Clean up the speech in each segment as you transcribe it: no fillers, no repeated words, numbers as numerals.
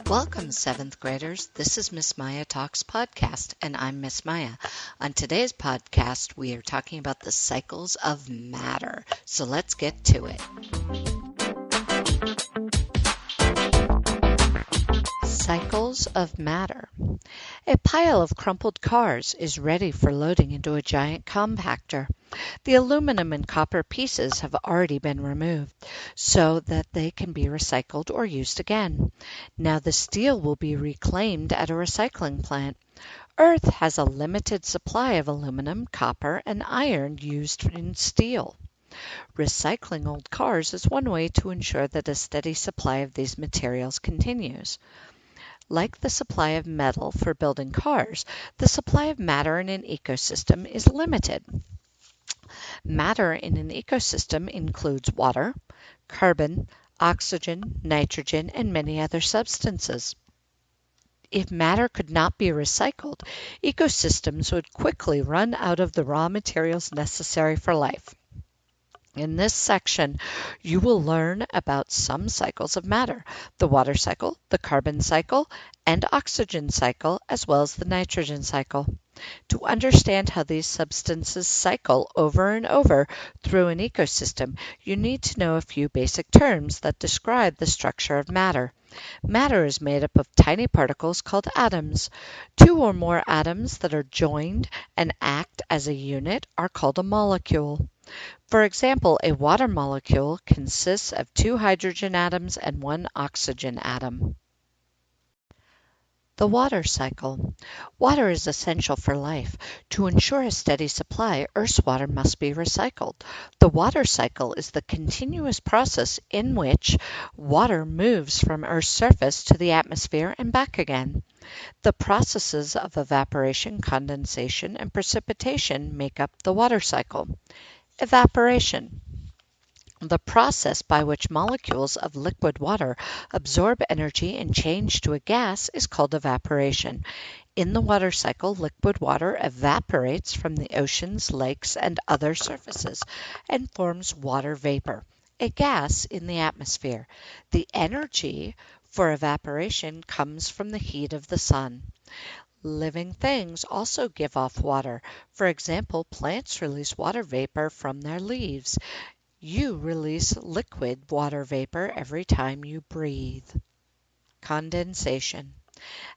Welcome, seventh graders. This is Miss Maya Talks podcast, and I'm Miss Maya. On today's podcast, we are talking about the cycles of matter. So let's get to it. Cycles of matter. A pile of crumpled cars is ready for loading into a giant compactor. The aluminum and copper pieces have already been removed so that they can be recycled or used again. Now the steel will be reclaimed at a recycling plant. Earth has a limited supply of aluminum, copper, and iron used in steel. Recycling old cars is one way to ensure that a steady supply of these materials continues. Like the supply of metal for building cars, the supply of matter in an ecosystem is limited. Matter in an ecosystem includes water, carbon, oxygen, nitrogen, and many other substances. If matter could not be recycled, ecosystems would quickly run out of the raw materials necessary for life. In this section, you will learn about some cycles of matter, the water cycle, the carbon cycle, and oxygen cycle, as well as the nitrogen cycle. To understand how these substances cycle over and over through an ecosystem, you need to know a few basic terms that describe the structure of matter. Matter is made up of tiny particles called atoms. Two or more atoms that are joined and act as a unit are called a molecule. For example, a water molecule consists of two hydrogen atoms and one oxygen atom. The water cycle. Water is essential for life. To ensure a steady supply, Earth's water must be recycled. The water cycle is the continuous process in which water moves from Earth's surface to the atmosphere and back again. The processes of evaporation, condensation, and precipitation make up the water cycle. Evaporation. The process by which molecules of liquid water absorb energy and change to a gas is called evaporation. In the water cycle, liquid water evaporates from the oceans, lakes, and other surfaces and forms water vapor, a gas in the atmosphere. The energy for evaporation comes from the heat of the sun. Living things also give off water. For example, plants release water vapor from their leaves. You release liquid water vapor every time you breathe. Condensation.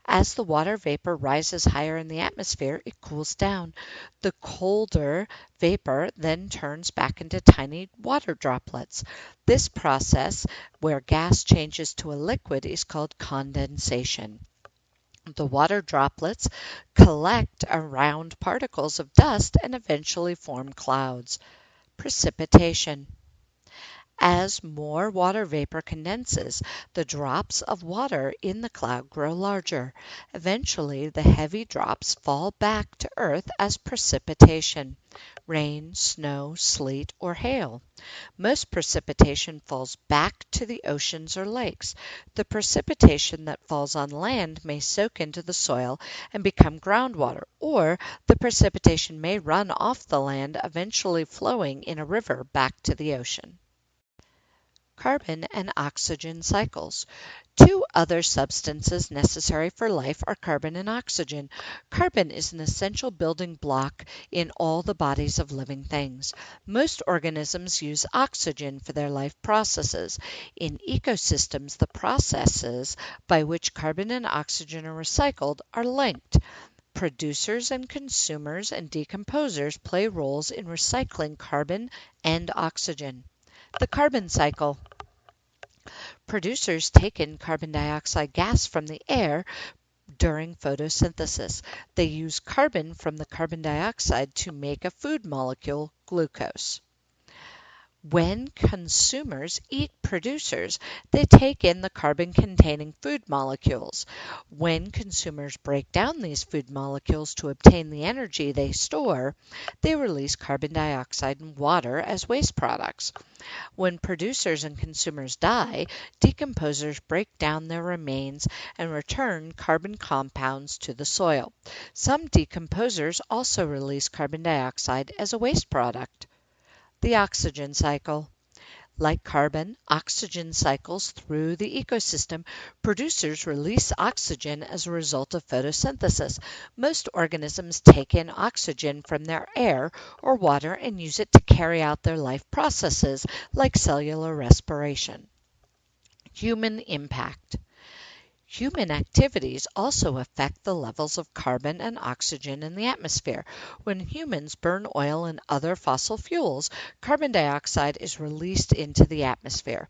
As the water vapor rises higher in the atmosphere, it cools down. The colder vapor then turns back into tiny water droplets. This process, where gas changes to a liquid, is called condensation. The water droplets collect around particles of dust and eventually form clouds. Precipitation. As more water vapor condenses, the drops of water in the cloud grow larger. Eventually, the heavy drops fall back to Earth as precipitation, rain, snow, sleet, or hail. Most precipitation falls back to the oceans or lakes. The precipitation that falls on land may soak into the soil and become groundwater, or the precipitation may run off the land, eventually flowing in a river back to the ocean. Carbon and oxygen cycles. Two other substances necessary for life are carbon and oxygen. Carbon is an essential building block in all the bodies of living things. Most organisms use oxygen for their life processes. In ecosystems, the processes by which carbon and oxygen are recycled are linked. Producers and consumers and decomposers play roles in recycling carbon and oxygen. The carbon cycle. Producers take in carbon dioxide gas from the air during photosynthesis. They use carbon from the carbon dioxide to make a food molecule, glucose. When consumers eat producers, they take in the carbon-containing food molecules. When consumers break down these food molecules to obtain the energy they store, they release carbon dioxide and water as waste products. When producers and consumers die, decomposers break down their remains and return carbon compounds to the soil. Some decomposers also release carbon dioxide as a waste product. The oxygen cycle. Like carbon, oxygen cycles through the ecosystem. Producers release oxygen as a result of photosynthesis. Most organisms take in oxygen from their air or water and use it to carry out their life processes like cellular respiration. Human impact. Human activities also affect the levels of carbon and oxygen in the atmosphere. When humans burn oil and other fossil fuels, carbon dioxide is released into the atmosphere.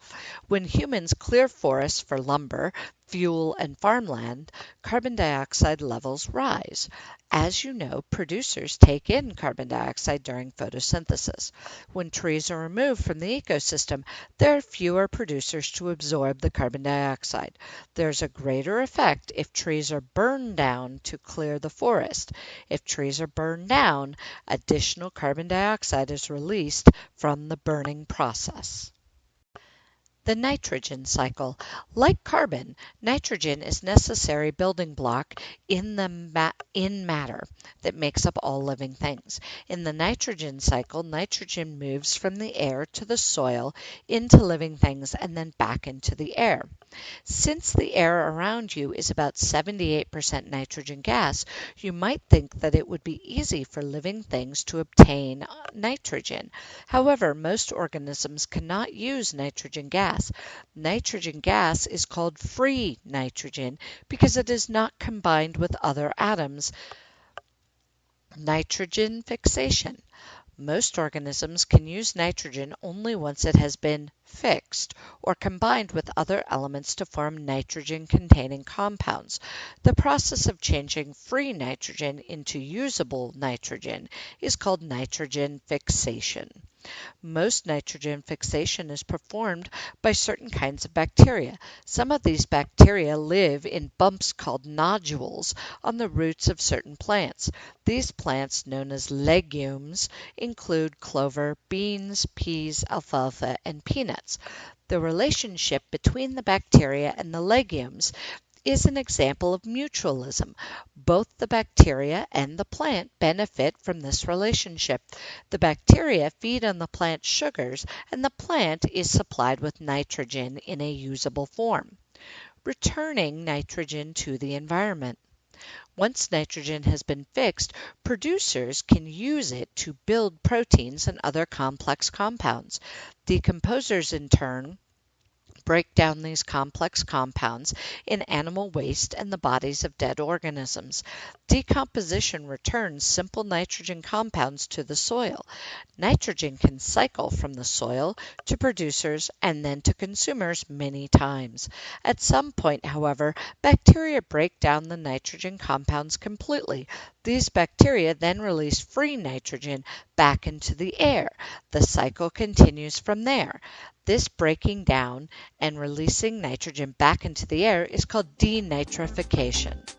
When humans clear forests for lumber, fuel, and farmland, carbon dioxide levels rise. As you know, producers take in carbon dioxide during photosynthesis. When trees are removed from the ecosystem, there are fewer producers to absorb the carbon dioxide. There's a greater effect if trees are burned down to clear the forest. If trees are burned down, additional carbon dioxide is released from the burning process. The nitrogen cycle. Like carbon, nitrogen is a necessary building block in matter that makes up all living things. In the nitrogen cycle, nitrogen moves from the air to the soil into living things and then back into the air. Since the air around you is about 78% nitrogen gas, you might think that it would be easy for living things to obtain nitrogen. However, most organisms cannot use nitrogen gas. Nitrogen gas is called free nitrogen because it is not combined with other atoms. Nitrogen fixation. Most organisms can use nitrogen only once it has been fixed or combined with other elements to form nitrogen-containing compounds. The process of changing free nitrogen into usable nitrogen is called nitrogen fixation. Most nitrogen fixation is performed by certain kinds of bacteria. Some of these bacteria live in bumps called nodules on the roots of certain plants. These plants, known as legumes, include clover, beans, peas, alfalfa, and peanuts. The relationship between the bacteria and the legumes is an example of mutualism. Both the bacteria and the plant benefit from this relationship. The bacteria feed on the plant's sugars, and the plant is supplied with nitrogen in a usable form. Returning nitrogen to the environment. Once nitrogen has been fixed, producers can use it to build proteins and other complex compounds. Decomposers, in turn, break down these complex compounds in animal waste and the bodies of dead organisms. Decomposition returns simple nitrogen compounds to the soil. Nitrogen can cycle from the soil to producers and then to consumers many times. At some point, however, bacteria break down the nitrogen compounds completely. These bacteria then release free nitrogen back into the air. The cycle continues from there. This breaking down and releasing nitrogen back into the air is called denitrification.